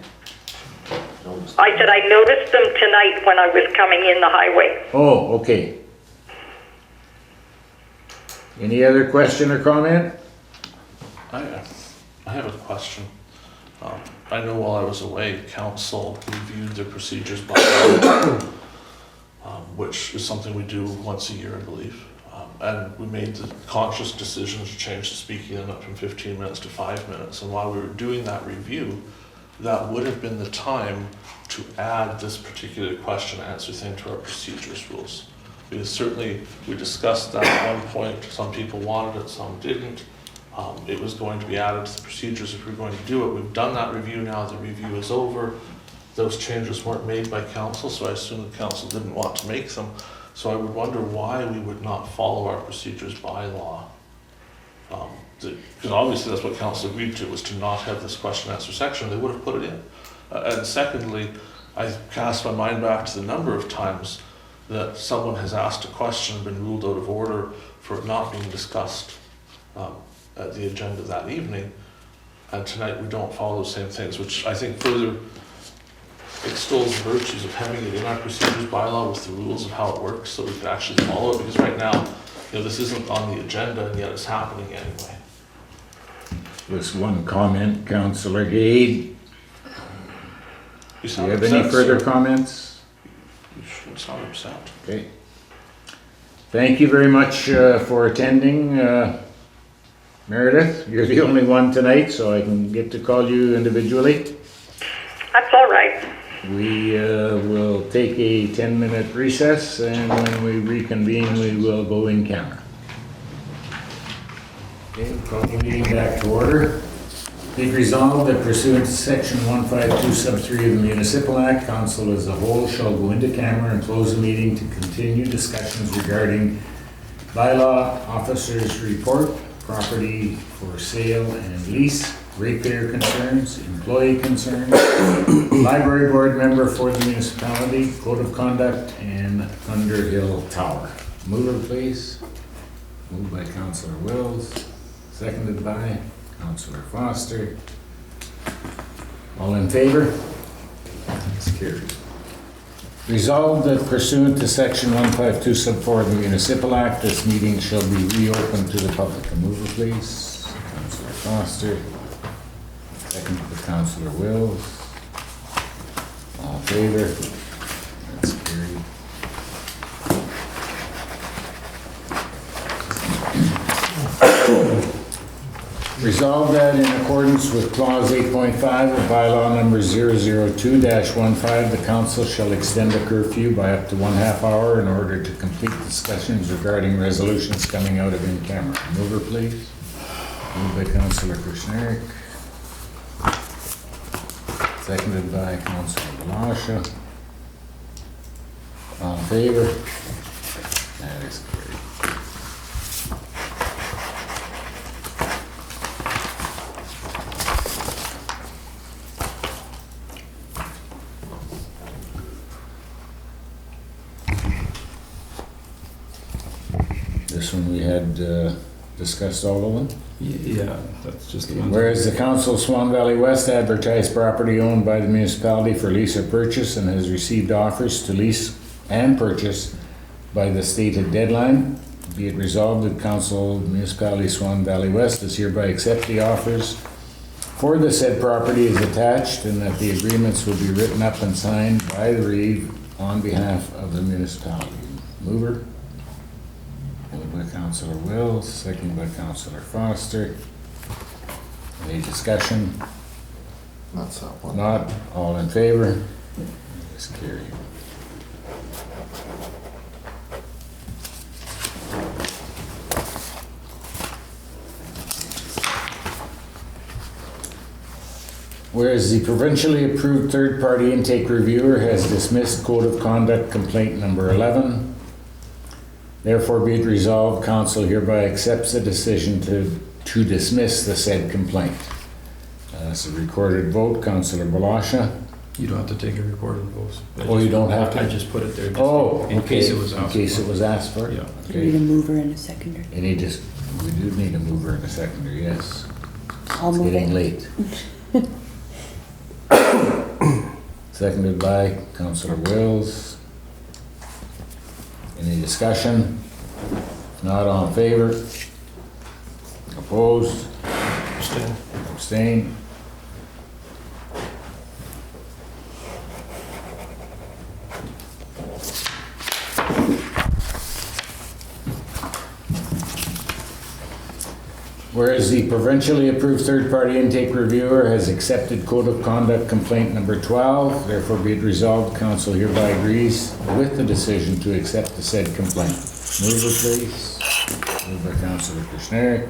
H: I said I noticed them tonight when I was coming in the highway.
A: Oh, okay. Any other question or comment?
B: I have a question. I know while I was away, council reviewed their procedures by which is something we do once a year, I believe. And we made the conscious decision to change the speaking limit from 15 minutes to 5 minutes. And while we were doing that review, that would have been the time to add this particular question answer thing to our procedures rules. Because certainly we discussed that at one point, some people wanted it, some didn't. It was going to be added to the procedures if we were going to do it. We've done that review now, the review is over. Those changes weren't made by council, so I assume the council didn't want to make them. So I would wonder why we would not follow our procedures by law. Because obviously that's what council agreed to, was to not have this question answer section. They would have put it in. And secondly, I cast my mind back to the number of times that someone has asked a question and been ruled out of order for it not being discussed at the agenda that evening. And tonight we don't follow the same things, which I think further extols the virtues of having it in our procedures bylaw with the rules of how it works so we can actually follow it. Because right now, this isn't on the agenda and yet it's happening anyway.
A: Just one comment, Councillor Gade.
B: You
A: Do
B: sound
A: you have any
B: upset,
A: further
B: sir.
A: comments?
B: You should sound upset.
A: Okay. Thank you very much for attending. Meredith, you're the only one tonight, so I can get to call you individually.
H: That's all right.
A: We will take a 10-minute recess, and when we reconvene, we will go in camera. Okay, we'll call the meeting back to order. Be it resolved that pursuant to section 152 sub 3 of the Municipal Act, council as a whole shall go into camera and close the meeting to continue discussions regarding bylaw officers' report, property for sale and lease, ratepayer concerns, employee concerns, library board member for the municipality, code of conduct, and Underhill Tower. Mover, please. Moved by Councillor Wills, seconded by Councillor Foster. All in favor? That's carried. Resolved that pursuant to section 152 sub 4 of the Municipal Act, this meeting shall be reopened to the public. A mover, please. Councillor Foster. Second by Councillor Wills. All in favor? That's carried. Resolved that in accordance with clause 8.5 of bylaw number 002-15, the council shall extend the curfew by up to 1/2 hour in order to complete discussions regarding resolutions coming out of in camera. Mover, please. Moved by Councillor Kushniryk. Seconded by Councillor Blosha. All in favor? That is carried. This one we had discussed all of them.
C: Yeah, that's just the one.
A: Whereas the Council of Swan Valley West advertised property owned by the municipality for lease or purchase and has received offers to lease and purchase by the stated deadline. Be it resolved that Council of the Municipality of Swan Valley West does hereby accept the offers for the said property as attached, and that the agreements will be written up and signed by the Reeve on behalf of the municipality. Mover? Moved by Councillor Wills, seconded by Councillor Foster. Any discussion?
G: That's that one.
A: Not, all in favor? It's carried. Whereas the provincially approved third-party intake reviewer has dismissed Code of Conduct Complaint Number 11, therefore be it resolved, Council hereby accepts the decision to dismiss the said complaint. It's a recorded vote. Councillor Blosha.
C: You don't have to take a recorded vote.
A: Oh, you don't have to?
C: I just put it there just
A: Oh,
C: in
A: okay.
C: case it was asked.
A: In case it was asked for?
C: Yeah.
D: We need a
A: Okay.
D: mover and a seconder.
A: We do need a mover and a seconder, yes.
D: I'll
A: It's
D: move
A: getting
D: it.
A: late. Seconded by Councillor Wills. Any discussion? If not, all in favor? Opposed?
F: Abstain.
A: Abstain? Whereas the provincially approved third-party intake reviewer has accepted Code of Conduct Complaint Number 12, therefore be it resolved, Council hereby agrees with the decision to accept the said complaint. Mover, please. Moved by Councillor Kushniryk.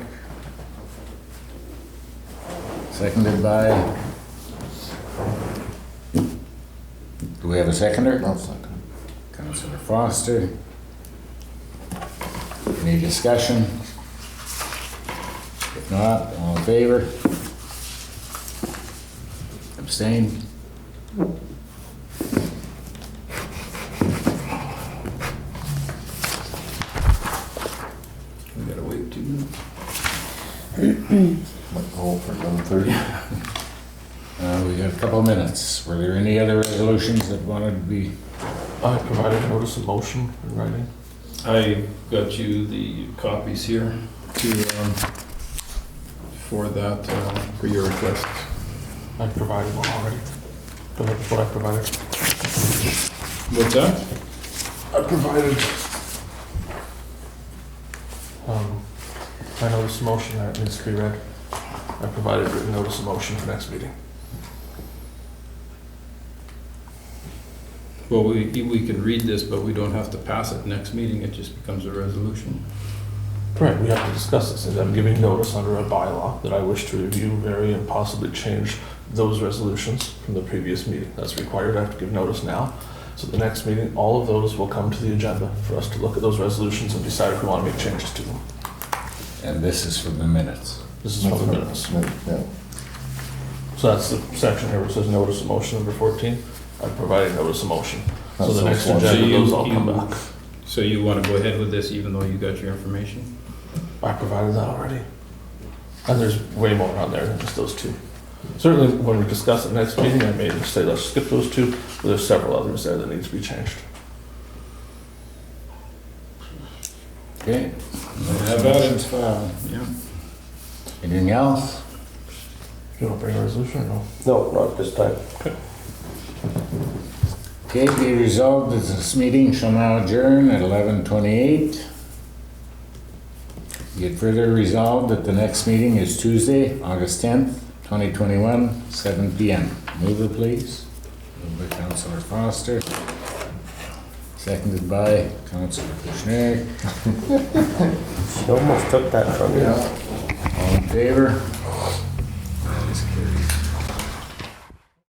A: Seconded by... Do we have a seconder?
G: I'll second.
A: Councillor Foster. Any discussion? If not, all in favor? Abstain?
C: We gotta wait 2 minutes.
G: Might go for 1:30.
A: We got a couple of minutes. Were there any other resolutions that wanted to be?
F: I provided a notice of motion in writing.
C: I got you the copies here to, for that, for your request.
F: I provided one already. That's what I provided.
C: What's that?
F: I provided, my notice of motion that needs to be read. I provided written notice of motion for next meeting.
C: Well, we can read this, but we don't have to pass it next meeting. It just becomes a resolution.
F: Right, we have to discuss this, and I'm giving notice under a bylaw that I wish to review, vary, and possibly change those resolutions from the previous meeting. That's required, I have to give notice now. So the next meeting, all of those will come to the agenda for us to look at those resolutions and decide if we want to make changes to them.
A: And this is for the minutes.
F: This is for the minutes.
G: Yeah.
F: So that's the section here where it says notice of motion number 14. I provided notice of motion. So
G: That's
F: the next
G: those ones.
F: agenda,
C: So
F: those all come back.
C: So you want to go ahead with this even though you got your information?
F: I provided that already. And there's way more on there than just those two. Certainly, when we discuss it next meeting, I may say let's skip those two, but there's several others there that need to be changed.
A: Okay.
C: Have that in file, yeah.
A: Anything else?
F: You want to bring a resolution or no?
I: No, not at this time.
A: Okay, be resolved that this meeting shall now adjourn at 11:28. Be it further resolved that the next meeting is Tuesday, August 10th, 2021, 7 p.m. Mover, please. Moved by Councillor Foster. Seconded by Councillor Kushniryk.
I: She almost took that from you.
G: Yeah.
A: All in favor?